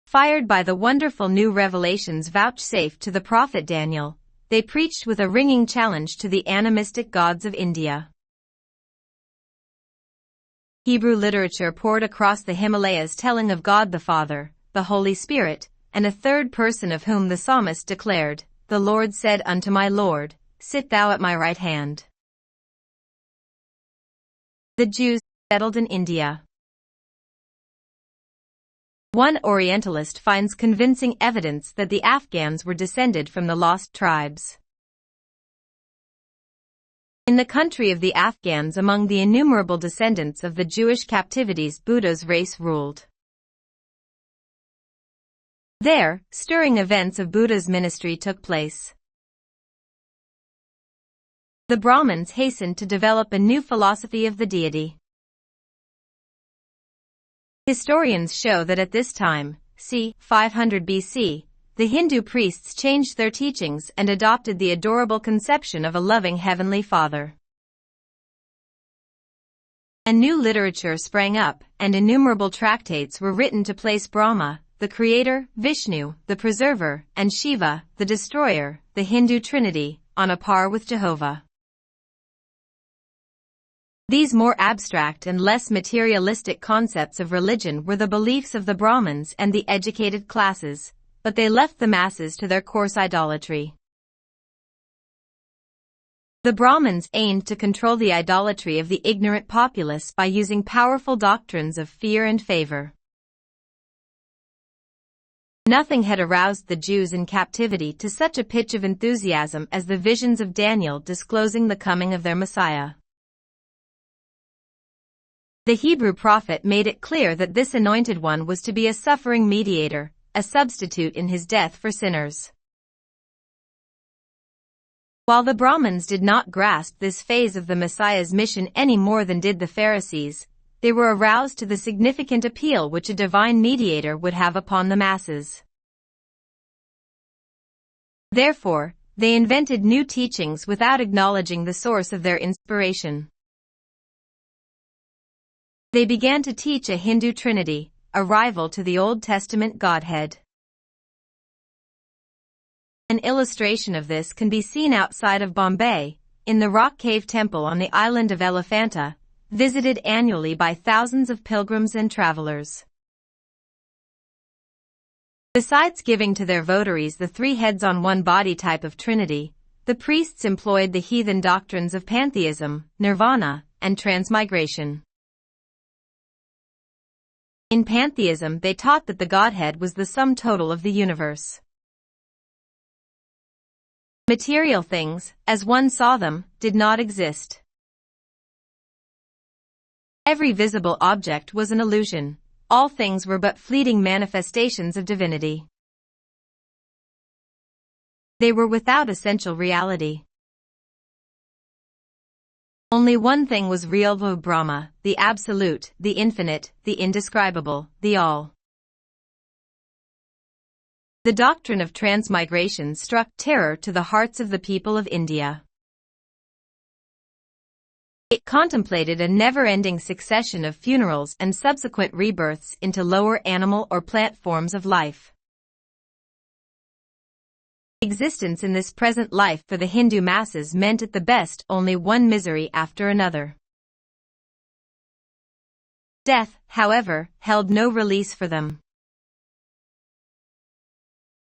Fired by the wonderful new revelations vouchsafed to the prophet Daniel, they preached with a ringing challenge to the animistic gods of India. Hebrew literature poured across the Himalayas telling of God the Father, the Holy Spirit, and a third person of whom the psalmist declared, "The Lord said unto my Lord, Sit thou at my right hand." The Jews settled in India. One Orientalist finds convincing evidence that the Afghans were descended from the lost tribes. In the country of the Afghans, among the innumerable descendants of the Jewish captivities, Buddha's race ruled. There, stirring events of Buddha's ministry took place. The Brahmins hastened to develop a new philosophy of the deity. Historians show that at this time, c. 500 BC, the Hindu priests changed their teachings and adopted the adorable conception of a loving heavenly Father. A new literature sprang up, and innumerable tractates were written to place Brahma, the creator, Vishnu, the preserver, and Shiva, the destroyer, the Hindu trinity, on a par with Jehovah. These more abstract and less materialistic concepts of religion were the beliefs of the Brahmins and the educated classes, but they left the masses to their coarse idolatry. The Brahmins aimed to control the idolatry of the ignorant populace by using powerful doctrines of fear and favor. Nothing had aroused the Jews in captivity to such a pitch of enthusiasm as the visions of Daniel disclosing the coming of their Messiah. The Hebrew prophet made it clear that this anointed one was to be a suffering mediator, a substitute in his death for sinners. While the Brahmins did not grasp this phase of the Messiah's mission any more than did the Pharisees, they were aroused to the significant appeal which a divine mediator would have upon the masses. Therefore, they invented new teachings without acknowledging the source of their inspiration. They began to teach a Hindu trinity, a rival to the Old Testament Godhead. An illustration of this can be seen outside of Bombay, in the rock cave temple on the island of Elephanta, visited annually by thousands of pilgrims and travelers. Besides giving to their votaries the three heads on one body type of trinity, the priests employed the heathen doctrines of pantheism, nirvana, and transmigration. In pantheism, they taught that the Godhead was the sum total of the universe. Material things, as one saw them, did not exist. Every visible object was an illusion. All things were but fleeting manifestations of divinity. They were without essential reality. Only one thing was real: Brahma, the Absolute, the Infinite, the Indescribable, the All. The doctrine of transmigration struck terror to the hearts of the people of India. It contemplated a never-ending succession of funerals and subsequent rebirths into lower animal or plant forms of life. Existence in this present life for the Hindu masses meant at the best only one misery after another. Death, however, held no release for them.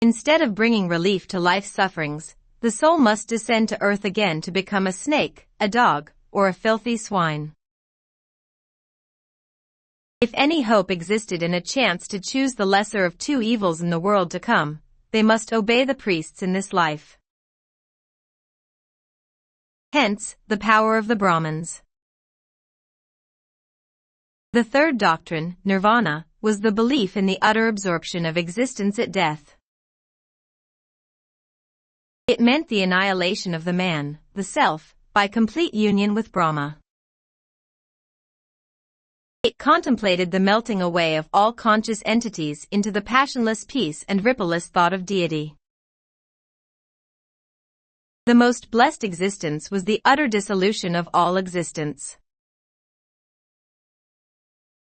Instead of bringing relief to life's sufferings, the soul must descend to earth again to become a snake, a dog, or a filthy swine. If any hope existed in a chance to choose the lesser of two evils in the world to come, they must obey the priests in this life. Hence, the power of the Brahmins. The third doctrine, nirvana, was the belief in the utter absorption of existence at death. It meant the annihilation of the man, the self, by complete union with Brahma. It contemplated the melting away of all conscious entities into the passionless peace and rippleless thought of deity. The most blessed existence was the utter dissolution of all existence.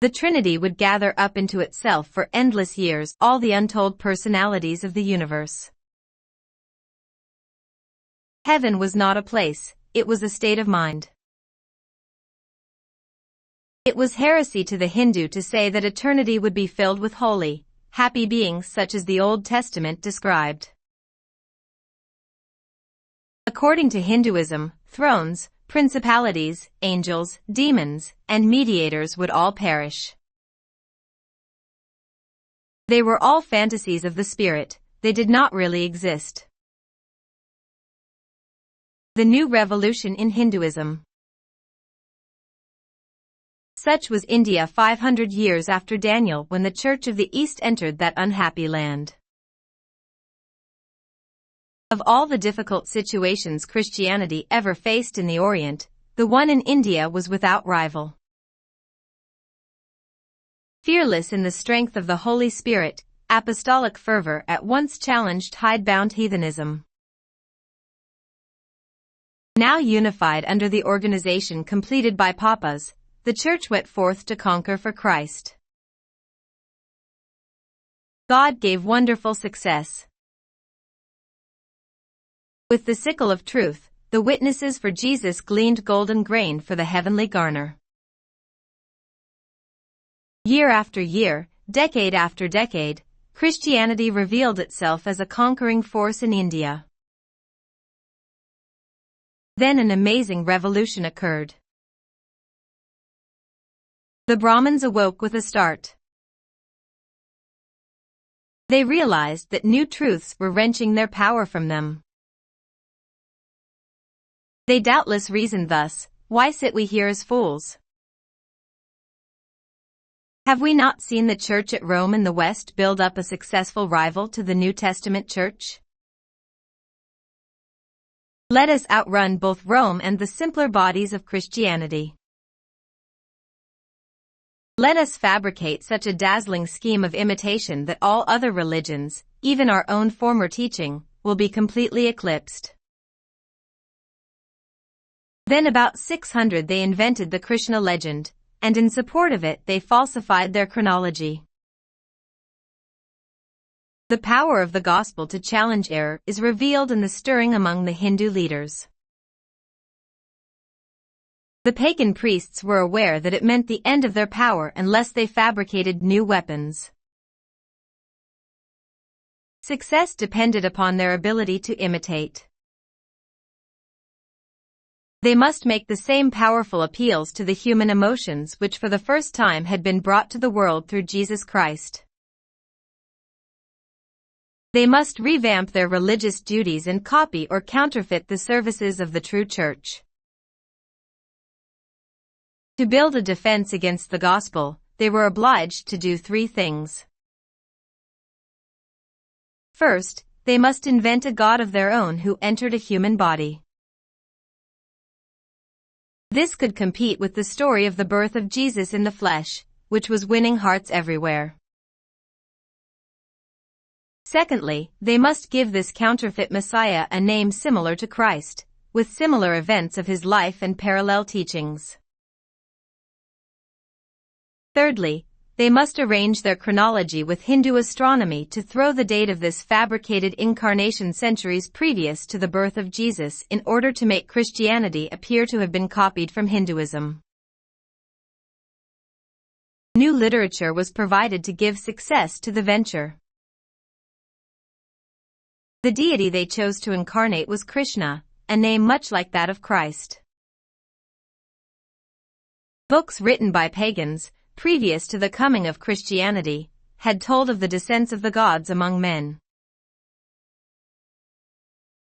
The Trinity would gather up into itself for endless years all the untold personalities of the universe. Heaven was not a place, it was a state of mind. It was heresy to the Hindu to say that eternity would be filled with holy, happy beings such as the Old Testament described. According to Hinduism, thrones, principalities, angels, demons, and mediators would all perish. They were all fantasies of the spirit, they did not really exist. The new revolution in Hinduism. Such was India 500 years after Daniel when the Church of the East entered that unhappy land. Of all the difficult situations Christianity ever faced in the Orient, the one in India was without rival. Fearless in the strength of the Holy Spirit, apostolic fervor at once challenged hidebound heathenism. Now unified under the organization completed by Papas, the Church went forth to conquer for Christ. God gave wonderful success. With the sickle of truth, the witnesses for Jesus gleaned golden grain for the heavenly garner. Year after year, decade after decade, Christianity revealed itself as a conquering force in India. Then an amazing revolution occurred. The Brahmins awoke with a start. They realized that new truths were wrenching their power from them. They doubtless reasoned thus, "Why sit we here as fools? Have we not seen the Church at Rome in the West build up a successful rival to the New Testament Church? Let us outrun both Rome and the simpler bodies of Christianity. Let us fabricate such a dazzling scheme of imitation that all other religions, even our own former teaching, will be completely eclipsed." Then about 600 they invented the Krishna legend, and in support of it they falsified their chronology. The power of the gospel to challenge error is revealed in the stirring among the Hindu leaders. The pagan priests were aware that it meant the end of their power unless they fabricated new weapons. Success depended upon their ability to imitate. They must make the same powerful appeals to the human emotions which for the first time had been brought to the world through Jesus Christ. They must revamp their religious duties and copy or counterfeit the services of the true church. To build a defense against the gospel, they were obliged to do three things. First, they must invent a god of their own who entered a human body. This could compete with the story of the birth of Jesus in the flesh, which was winning hearts everywhere. Secondly, they must give this counterfeit Messiah a name similar to Christ, with similar events of his life and parallel teachings. Thirdly, they must arrange their chronology with Hindu astronomy to throw the date of this fabricated incarnation centuries previous to the birth of Jesus in order to make Christianity appear to have been copied from Hinduism. New literature was provided to give success to the venture. The deity they chose to incarnate was Krishna, a name much like that of Christ. Books written by pagans, previous to the coming of Christianity, had told of the descents of the gods among men.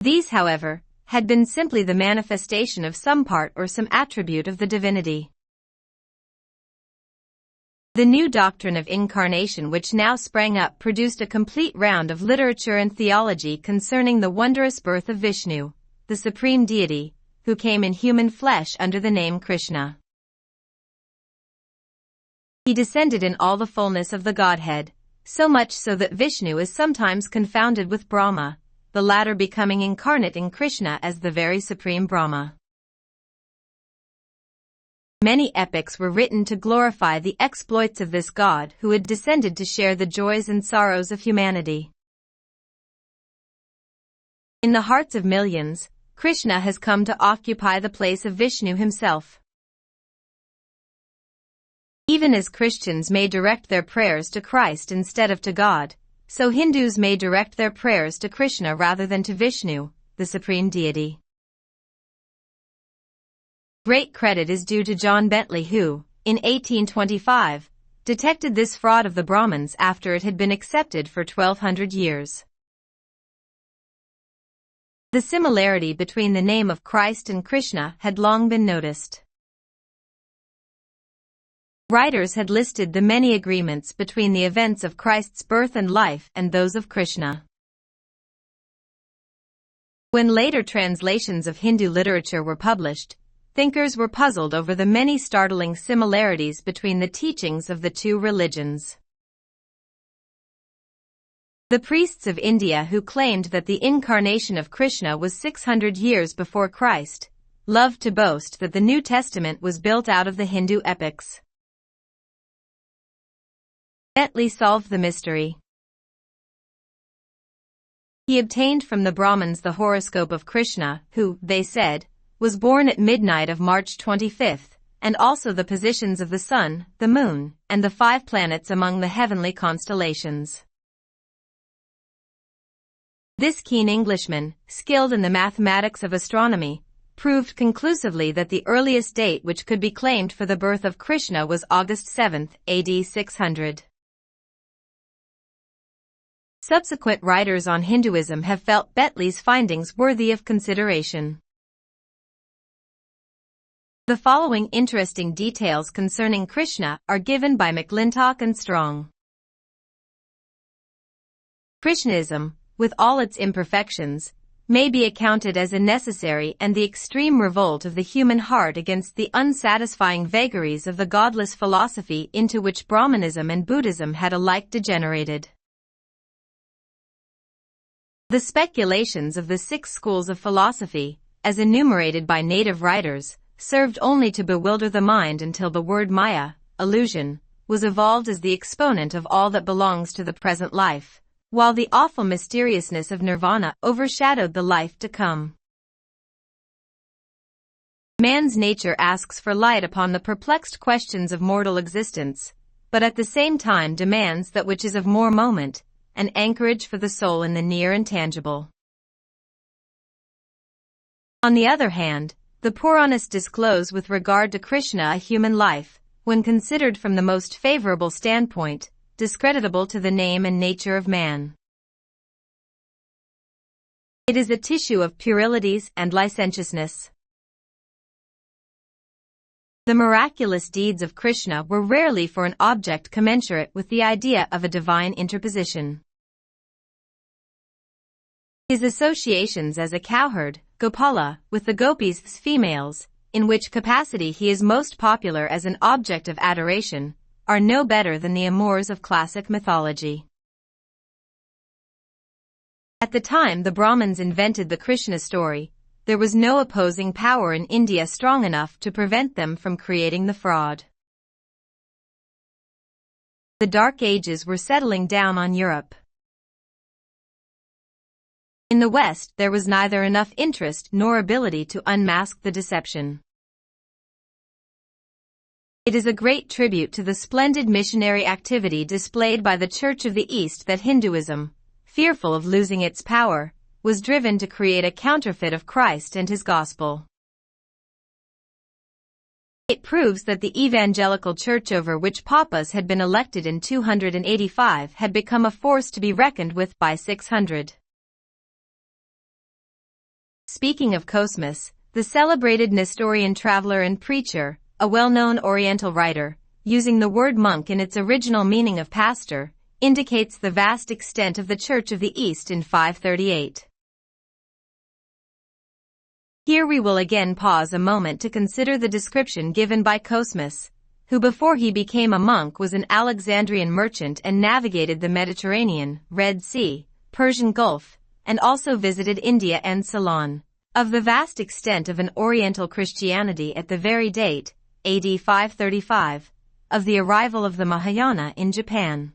These, however, had been simply the manifestation of some part or some attribute of the divinity. The new doctrine of incarnation which now sprang up produced a complete round of literature and theology concerning the wondrous birth of Vishnu, the supreme deity, who came in human flesh under the name Krishna. He descended in all the fullness of the Godhead, so much so that Vishnu is sometimes confounded with Brahma, the latter becoming incarnate in Krishna as the very supreme Brahma. Many epics were written to glorify the exploits of this God who had descended to share the joys and sorrows of humanity. In the hearts of millions, Krishna has come to occupy the place of Vishnu himself. Even as Christians may direct their prayers to Christ instead of to God, so Hindus may direct their prayers to Krishna rather than to Vishnu, the supreme deity. Great credit is due to John Bentley who, in 1825, detected this fraud of the Brahmins after it had been accepted for 1200 years. The similarity between the name of Christ and Krishna had long been noticed. Writers had listed the many agreements between the events of Christ's birth and life and those of Krishna. When later translations of Hindu literature were published, thinkers were puzzled over the many startling similarities between the teachings of the two religions. The priests of India who claimed that the incarnation of Krishna was 600 years before Christ, loved to boast that the New Testament was built out of the Hindu epics. Bentley solved the mystery. He obtained from the Brahmins the horoscope of Krishna, who, they said, was born at midnight of March 25th, and also the positions of the sun, the moon, and the 5 planets among the heavenly constellations. This keen Englishman, skilled in the mathematics of astronomy, proved conclusively that the earliest date which could be claimed for the birth of Krishna was August 7, AD 600. Subsequent writers on Hinduism have felt Bentley's findings worthy of consideration. The following interesting details concerning Krishna are given by McClintock and Strong. Krishnaism, with all its imperfections, may be accounted as a necessary and the extreme revolt of the human heart against the unsatisfying vagaries of the godless philosophy into which Brahmanism and Buddhism had alike degenerated. The speculations of the 6 schools of philosophy, as enumerated by native writers, served only to bewilder the mind until the word Maya, illusion, was evolved as the exponent of all that belongs to the present life, while the awful mysteriousness of nirvana overshadowed the life to come. Man's nature asks for light upon the perplexed questions of mortal existence, but at the same time demands that which is of more moment, an anchorage for the soul in the near and tangible. On the other hand, the Puranas disclose with regard to Krishna a human life, when considered from the most favorable standpoint, discreditable to the name and nature of man. It is a tissue of puerilities and licentiousness. The miraculous deeds of Krishna were rarely for an object commensurate with the idea of a divine interposition. His associations as a cowherd, Gopala, with the gopis, females, in which capacity he is most popular as an object of adoration, are no better than the amours of classic mythology. At the time the Brahmins invented the Krishna story, there was no opposing power in India strong enough to prevent them from creating the fraud. The Dark Ages were settling down on Europe. In the West, there was neither enough interest nor ability to unmask the deception. It is a great tribute to the splendid missionary activity displayed by the Church of the East that Hinduism, fearful of losing its power, was driven to create a counterfeit of Christ and his gospel. It proves that the evangelical church over which papas had been elected in 285 had become a force to be reckoned with by 600. Speaking of Cosmas, the celebrated Nestorian traveler and preacher, a well-known Oriental writer, using the word monk in its original meaning of pastor, indicates the vast extent of the Church of the East in 538. Here we will again pause a moment to consider the description given by Cosmas, who before he became a monk was an Alexandrian merchant and navigated the Mediterranean, Red Sea, Persian Gulf, and also visited India and Ceylon, of the vast extent of an Oriental Christianity at the very date, AD 535, of the arrival of the Mahayana in Japan.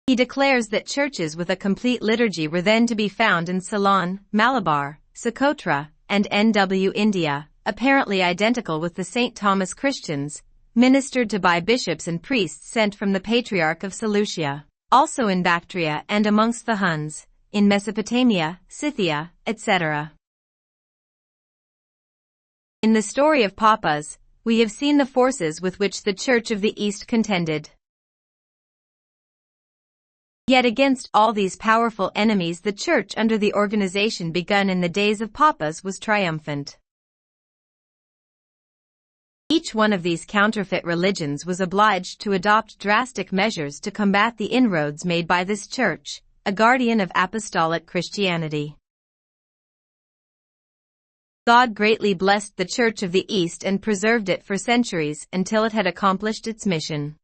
He declares that churches with a complete liturgy were then to be found in Ceylon, Malabar, Socotra, and NW India, apparently identical with the St. Thomas Christians, ministered to by bishops and priests sent from the Patriarch of Seleucia, also in Bactria and amongst the Huns, in Mesopotamia, Scythia, etc. In the story of Papas, we have seen the forces with which the Church of the East contended. Yet against all these powerful enemies the Church under the organization begun in the days of Papas was triumphant. Each one of these counterfeit religions was obliged to adopt drastic measures to combat the inroads made by this Church, a guardian of apostolic Christianity. God greatly blessed the Church of the East and preserved it for centuries until it had accomplished its mission.